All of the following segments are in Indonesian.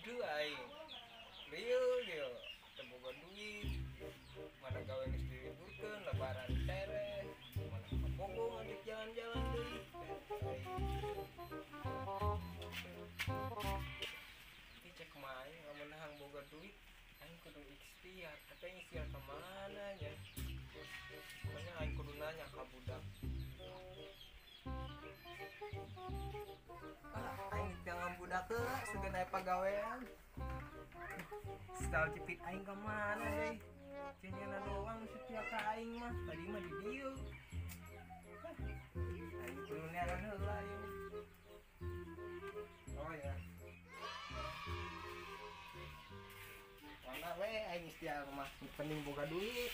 ide aing. Lieu teu boga duit. Mana gawe geus diliburkeun lebaran tere. Mana kabogo ngajak jalan-jalan deui. Ini cek main lamun hang boga duit aing kudu ikhtiar. Tapi ikhtiar ke mana nya? Makanya aing kudu nanya ka budak. Aing jangan budak heula sugan aya pagawean. Stal cepit aing ka mana deui? Cenjana doang setia ka aing mah, tadi mah di dieu. Aing kudu neangan heula ieu. Oh ya. Mana we aing istiar mah penting boga duit.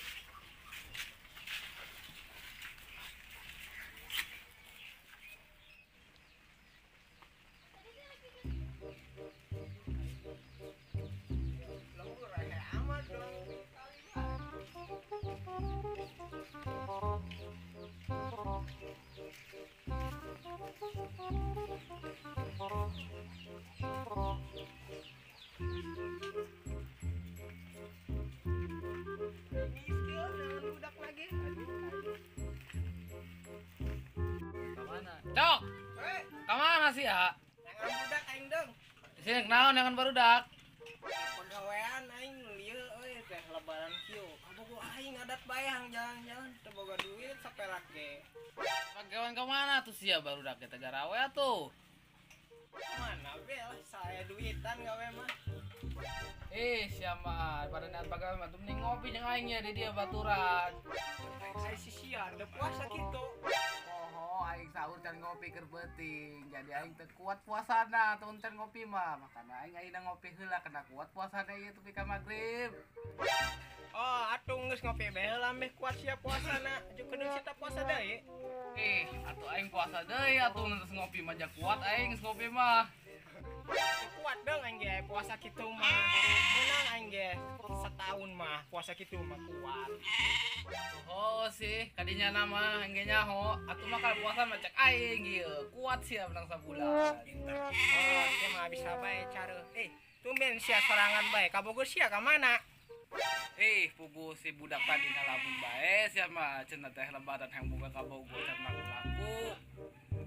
Cok, kemana sih ya? Jangan budak aing dong. Sini kenaon dengan barudak. Pagawean aing lieu euy teh lebaran kieu. Kabogo aing adat bayang jalan-jalan teu boga duit saperak ge. Pagawean kemana tuh sih ya barudak kita garawe tuh? Mana bel saya duitan gawe mah. Siapa pada niat pagawean mah tuh mending ngopi jeung aing ya di dia baturan. Saya sisian udah puasa gitu. Aing sahur can ngopi keur penting. Jadi aing teu kuat puasana tuh can ngopi mah. Makana aing ayeuna ngopi heula kena kuat puasana ieu tuh ka magrib. Oh, atuh geus ngopi bae heula meh kuat sia puasana. Aju kudu cita puasa deui. Atuh aing puasa deui atuh geus ngopi mah ja kuat aing geus ngopi mah. Kuat dong aing ge puasa kitu mah. Menang aing ge setahun mah puasa kitu mah kuat. Oh sih, kadinya nama engge nyaho, atuh mah kalau puasa mah cek aing ieu, kuat sia menang sabulan. Oh, ieu mah bisa bae cara. Tumben sia sorangan bae. Kabogo sia ka mana? Pugu si budak tadi ngalamun bae sia mah cenah teh lebaran yang boga kabogo can laku.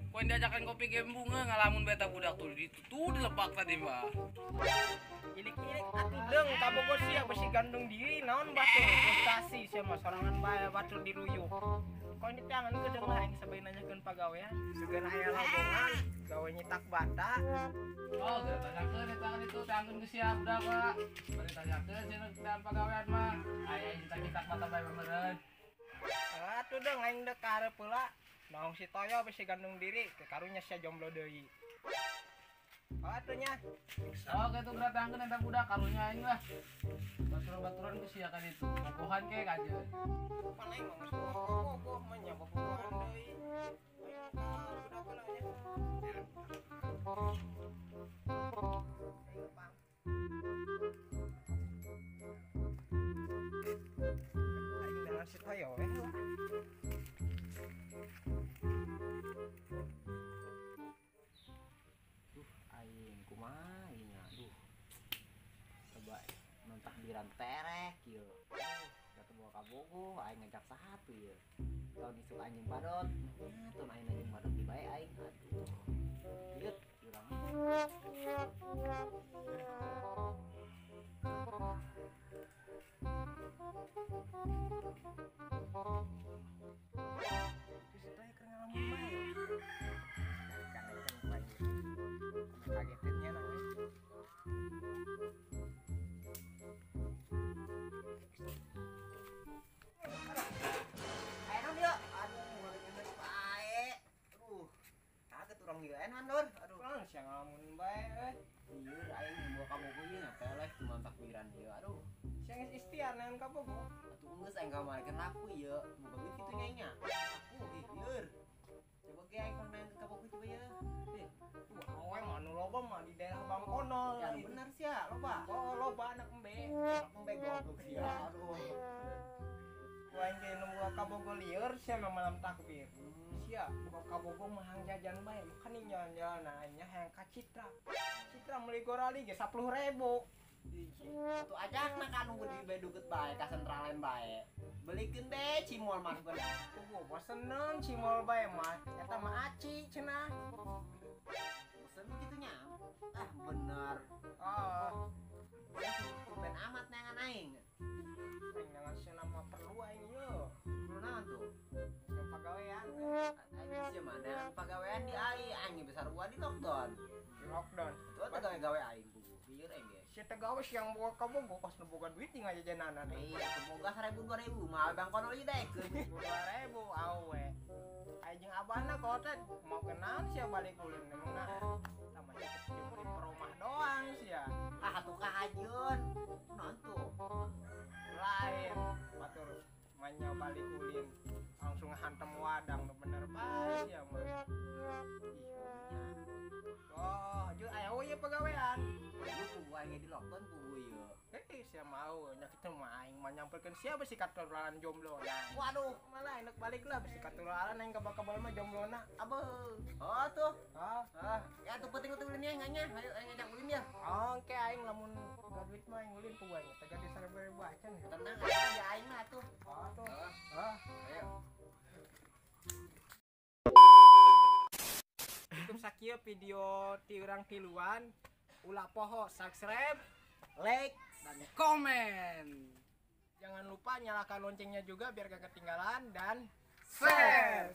Poin diajakan kopi game bunga ngalamun beta budak tuh di lebak tadi mah. Ilik-ilik atuh deung kabogo sia besi gandung diri naon batur frustasi sia mah sorangan bae batur diruyuk. Kau ini tangan gedeng lah yang sebagai nanyakeun pagawean sugan aya lowongan gawe nyetak bata. Oh, geus tanyakeun di tangan itu tangan geus siap budak Pak. Bari tanyakeun cenah pagawean mah aya nyetak bata bae meureun. Atuh deung aing dek karep heula. Naong si Toyo besi gandung diri ke karunya sia jomblo deui. Atunya. Oh, gitu beratangkeun eta budak karunya aing lah. Baturan-baturan geus sia kan itu. Bobohan ke kajeun. Pan aing mah geus bobogoh mah nya bobogohan deui. Ayo ka budak heula nya. Aing dengan si Toyo we. Aing kumaha nya coba non takbiran terek ieu ketemu kabogo aing ngajak sahatu ieu tahun isuk anjing badot tahun aing anjing badot di bae aing aduh liut urang Si Toyo keur ngalamun bae. Kagetinnya nang. enon yuk aduh ngorek geus bae kaget urang ieu enon lur aduh Kan sia ngalamun bae euy. ieu aing bawa kabogo ieu ngapeleh cuma takbiran ieu aduh Sia geus istiar naon kabogo. atuh geus aing kamarikeun laku ieu boga duit kitu nya nya aku lieur coba ge aing konten ke kabogo coba ya Awe mah anu loba mah di daerah Bangkono. ya bener sih ya loba Oh, loba anak embe goblok sia. Aduh. Ku aing ge nu kabogo lieur sia mah malam takbir. sia buka kabogong mahang jajan bae makanya jalan-jalan nanya yang ka Citra meuli gorali ge 10.000 Satu ajak na kanu di beduget bae ka sentralen bae. Belikeun be cimol mah bener. Gua boseneun cimol bae mah eta mah aci cenah Bosen gitu nya. Ah bener. oh Ben amat nengan aing. aing dengan sia nama perlu aing yo Kudu naon tuh? yang pagawean Aing sih mah dengan pagawean di aing besar gua di lockdown. di lockdown Itu teh gawe aing buku. Bieur aing ge. sia teh gawe yang bawa kabogo pas boga duit tinggal jajanan Iya, semoga 1.000 2.000 mah bang kono ieu daekeun. 2.000 awe aing jeung abahna kok teh mau kenal sia balik ulin emangna sama beli perumah doang sia Ah atuh kahajeun. Naon tuh? lain batur manya balik ulin langsung hantem wadang nu bener bae sia mah oh jeung aya we pagawean Buku aing di lockdown buku ieu. sia mau nya kitu mah aing mah nyamperkeun sia besi katularan jomblo nah Waduh, malah enak balik lah besi katularan aing kabal-kabal mah jomblona abeuh. Oh tuh. ah Ya tuh penting tuh ulin ya nganya. Ayo ngajak ulin ya. oke aing lamun gak duit mah aing ulin ku bae teh gadi 1.000 acan Tenang aja di aing mah tuh. tuh Ayo. Cukup sakieu video ti urang tiluan ulah poho subscribe like dan Komen. jangan lupa nyalakan loncengnya juga biar gak ketinggalan dan share.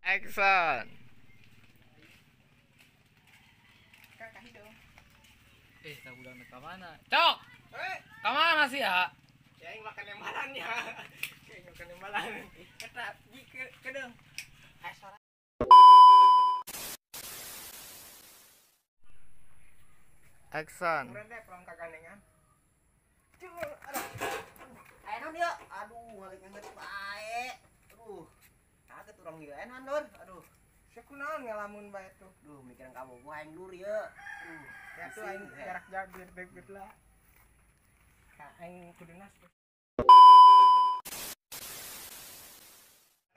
Action. Kakak hidung. Tak udah ke mana? Cok, ke mana sih ya? Ya yang makan embalan ya. Yang makan embalan. Eta di kedeng. Suara. Action. Kurang deh pulang kagandengan. Aduh. Ayo non dia. Aduh, balik ngeut bae. Aduh. Kaget urang ieu enan Nur. Aduh. Sia kunaon ngalamun bae tuh. Duh, mikiran kamu gua aing lur ieu. Ya tuh aing jarak biar deket lah. Ka aing kudu nas.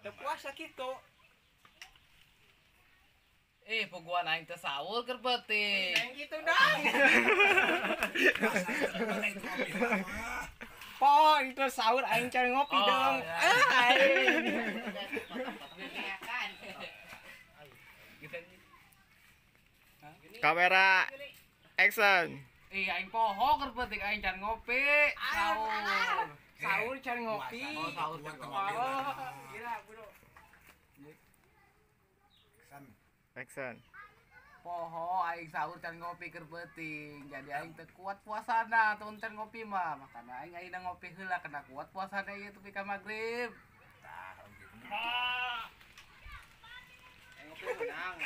Teu puasa kitu. Poguan aing teh sahur keur penting. Yang gitu dong. Po, itu sahur aing cari ngopi Oh, dong. ya. Aing. Kamera action. Aing poho keur penting aing can ngopi. Sahur. Sahur cari ngopi. Oh, sahur can ngopi. Oh, gila, bro. Action. Poho aing sahur can ngopi keur penting. Jadi aing teu kuat puasana tuh can ngopi mah. Makana aing ayeuna ngopi heula kana kuat puasana ieu tepi ka magrib. Aing ngopi menang,